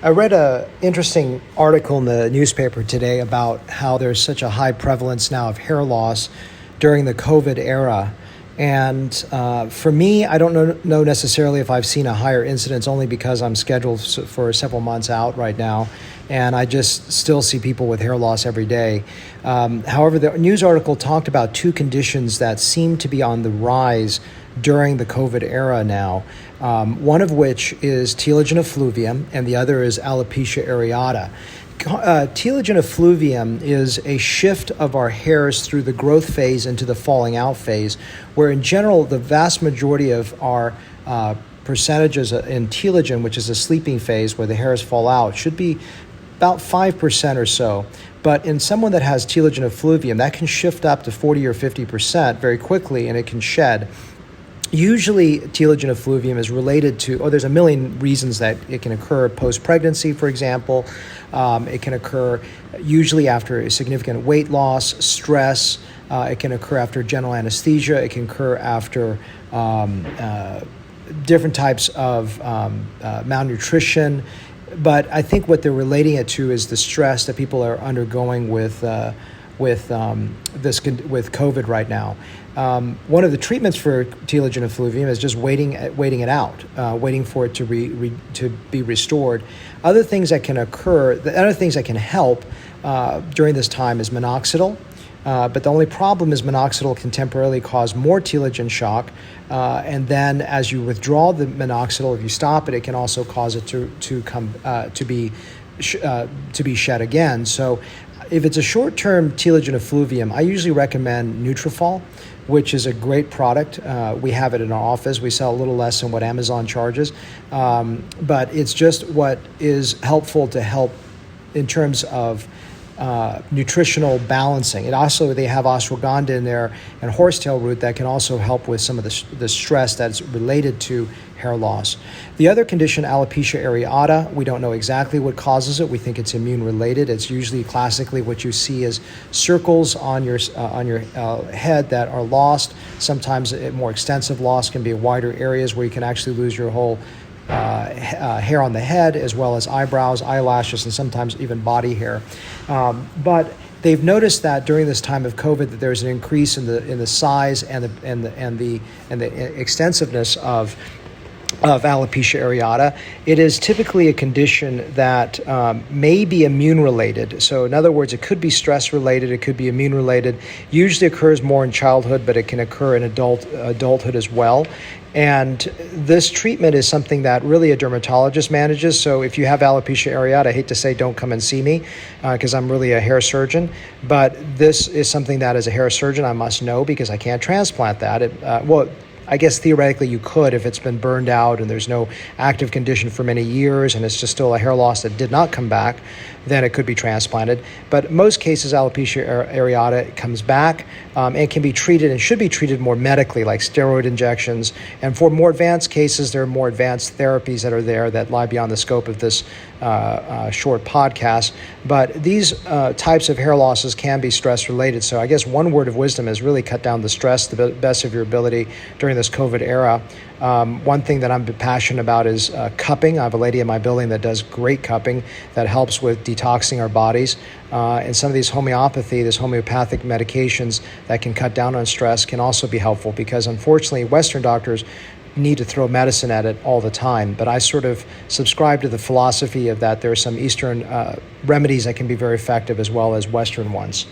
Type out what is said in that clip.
I read an interesting article in the newspaper today about how there's such a high prevalence now of hair loss during the COVID era. And for me, I don't know necessarily if I've seen a higher incidence, only because I'm scheduled for several months out right now, and I just still see people with hair loss every day. However, the news article talked about two conditions that seem to be on the rise during the COVID era now, one of which is telogen effluvium, and the other is alopecia areata. Telogen effluvium is a shift of our hairs through the growth phase into the falling out phase, where in general the vast majority of our percentages in telogen, which is the sleeping phase where the hairs fall out, should be about 5% or so. But in someone that has telogen effluvium, that can shift up to 40 or 50% very quickly, and it can shed. Usually, telogen effluvium is related to, there's a million reasons that it can occur post-pregnancy, for example. It can occur usually after a significant weight loss, stress. It can occur after general anesthesia. It can occur after different types of malnutrition. But I think what they're relating it to is the stress that people are undergoing with COVID right now. One of the treatments for telogen effluvium is just waiting it out, waiting for it to be restored. Other things that can occur, the other things that can help during this time is minoxidil. But the only problem is minoxidil can temporarily cause more telogen shock, and then as you withdraw the minoxidil, if you stop it, it can also cause it to be shed again. So if it's a short-term telogen effluvium, I usually recommend Nutrafol, which is a great product. We have it in our office. We sell a little less than what Amazon charges, but it's just what is helpful to help in terms of nutritional balancing. They have ashwagandha in there and horsetail root that can also help with some of the stress that's related to hair loss. The other condition, alopecia areata, we don't know exactly what causes it. We think it's immune related. It's usually classically what you see as circles on your head that are lost. Sometimes a more extensive loss can be in wider areas where you can actually lose your whole hair on the head, as well as eyebrows, eyelashes, and sometimes even body hair. But they've noticed that during this time of COVID that there's an increase in the size and the extensiveness of alopecia areata. It is typically a condition that may be immune related. So in other words, it could be stress related, it could be immune related. Usually occurs more in childhood, but it can occur in adulthood as well. And this treatment is something that really a dermatologist manages. So if you have alopecia areata, I hate to say don't come and see me because I'm really a hair surgeon. But this is something that as a hair surgeon I must know because I can't transplant that. I guess theoretically you could if it's been burned out and there's no active condition for many years and it's just still a hair loss that did not come back, then it could be transplanted. But most cases, alopecia areata comes back and can be treated and should be treated more medically, like steroid injections. And for more advanced cases, there are more advanced therapies that are there that lie beyond the scope of this short podcast. But these types of hair losses can be stress related. So I guess one word of wisdom is really cut down the stress to the best of your ability during this COVID era. One thing that I'm passionate about is cupping. I have a lady in my building that does great cupping that helps with detoxing our bodies. And some of these homeopathic medications that can cut down on stress can also be helpful because unfortunately Western doctors need to throw medicine at it all the time. But I sort of subscribe to the philosophy of that there are some Eastern remedies that can be very effective as well as Western ones.